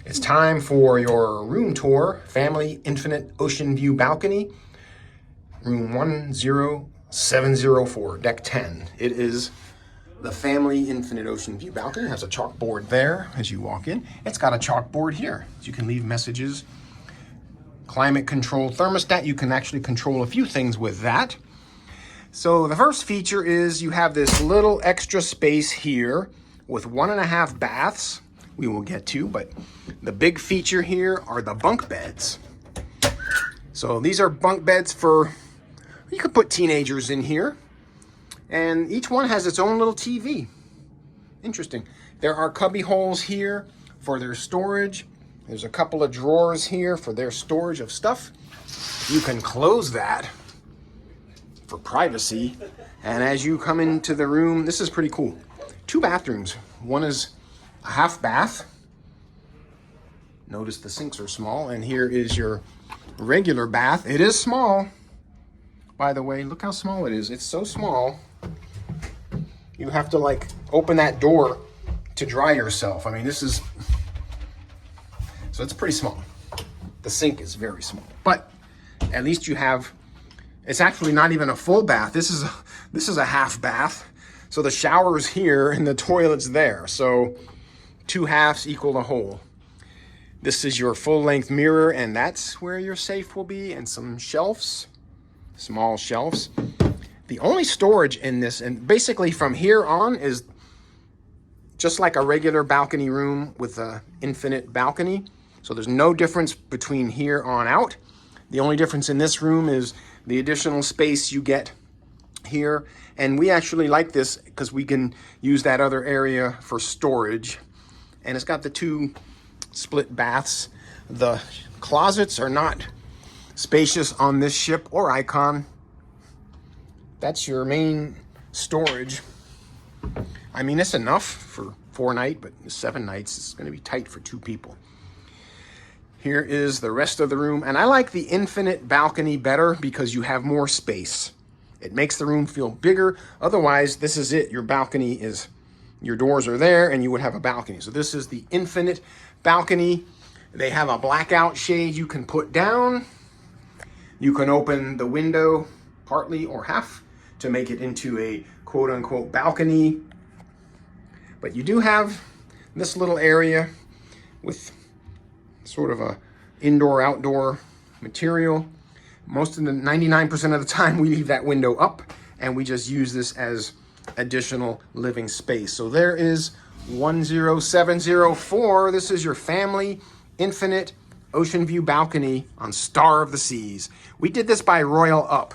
It's time for your room tour, Family Infinite Oceanview Balcony, room 10704, deck 10. It is the Family Infinite Oceanview Balcony. It has a chalkboard there as you walk in. It's got a chalkboard here, so you can leave messages. Climate controlled thermostat. You can actually control a few things with that. So the first feature is you have this little extra space here with 1.5 baths. We will get to, but the big feature here are the bunk beds. So these are bunk beds for, you could put teenagers in here, and each one has its own little TV. Interesting. There are cubby holes here for their storage. There's a couple of drawers here for their storage of stuff. You can close that for privacy. And as you come into the room, this is pretty cool. 2 bathrooms. One is a half bath. Notice the sinks are small, and here is your regular bath. It is small, by the way. Look how small it is. It's so small. You have to like open that door to dry yourself. I mean, this is, so it's pretty small. The sink is very small, but at least you have, it's actually not even a full bath. This is a half bath. So the shower's here and the toilet's there. So 2 halves equal a whole. This is your full-length mirror, and that's where your safe will be, and some shelves, small shelves. The only storage in this, and basically from here on, is just like a regular balcony room with an infinite balcony. So there's no difference between here on out. The only difference in this room is the additional space you get here. And we actually like this because we can use that other area for storage. And it's got the 2 split baths. The closets are not spacious on this ship or Icon. That's your main storage. I mean, it's enough for 4 nights, but 7 nights is going to be tight for 2 people. Here is the rest of the room. And I like the infinite balcony better because you have more space. It makes the room feel bigger. Otherwise, this is it. Your balcony is, your doors are there and you would have a balcony. So this is the infinite balcony. They have a blackout shade you can put down. You can open the window partly or half to make it into a quote unquote balcony. But you do have this little area with sort of a indoor-outdoor material. Most of the 99% of the time we leave that window up and we just use this as additional living space. So there is 10704. This is your Family Infinite Oceanview Balcony on Star of the Seas. We did this by Royal Up,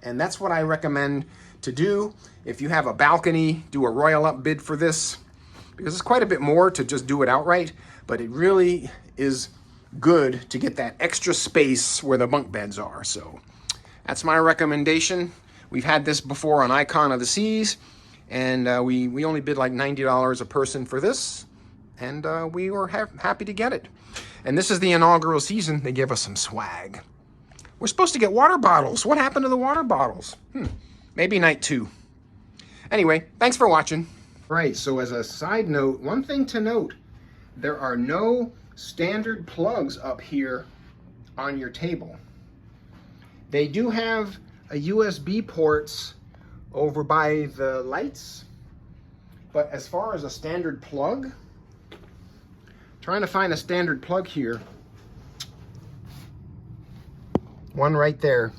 and that's what I recommend to do. If you have a balcony, do a Royal Up bid for this, because it's quite a bit more to just do it outright, but it really is good to get that extra space where the bunk beds are. So that's my recommendation. We've had this before on Icon of the Seas, and we only bid like $90 a person for this, and we were happy to get it. And this is the inaugural season. They give us some swag. We're supposed to get water bottles. What happened to the water bottles? Maybe night 2. Anyway, thanks for watching. Right, so as a side note, one thing to note, there are no standard plugs up here on your table. They do have a USB ports over by the lights, but as far as a standard plug, trying to find a standard plug here. One right there.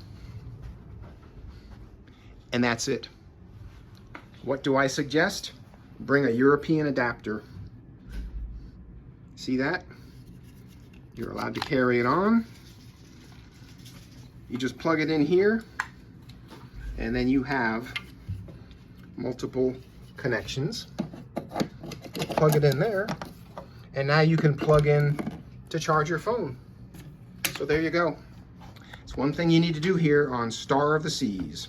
And that's it. What do I suggest? Bring a European adapter. See that? You're allowed to carry it on. You just plug it in here, and then you have multiple connections. Plug it in there, and now you can plug in to charge your phone. So there you go. It's one thing you need to do here on Star of the Seas.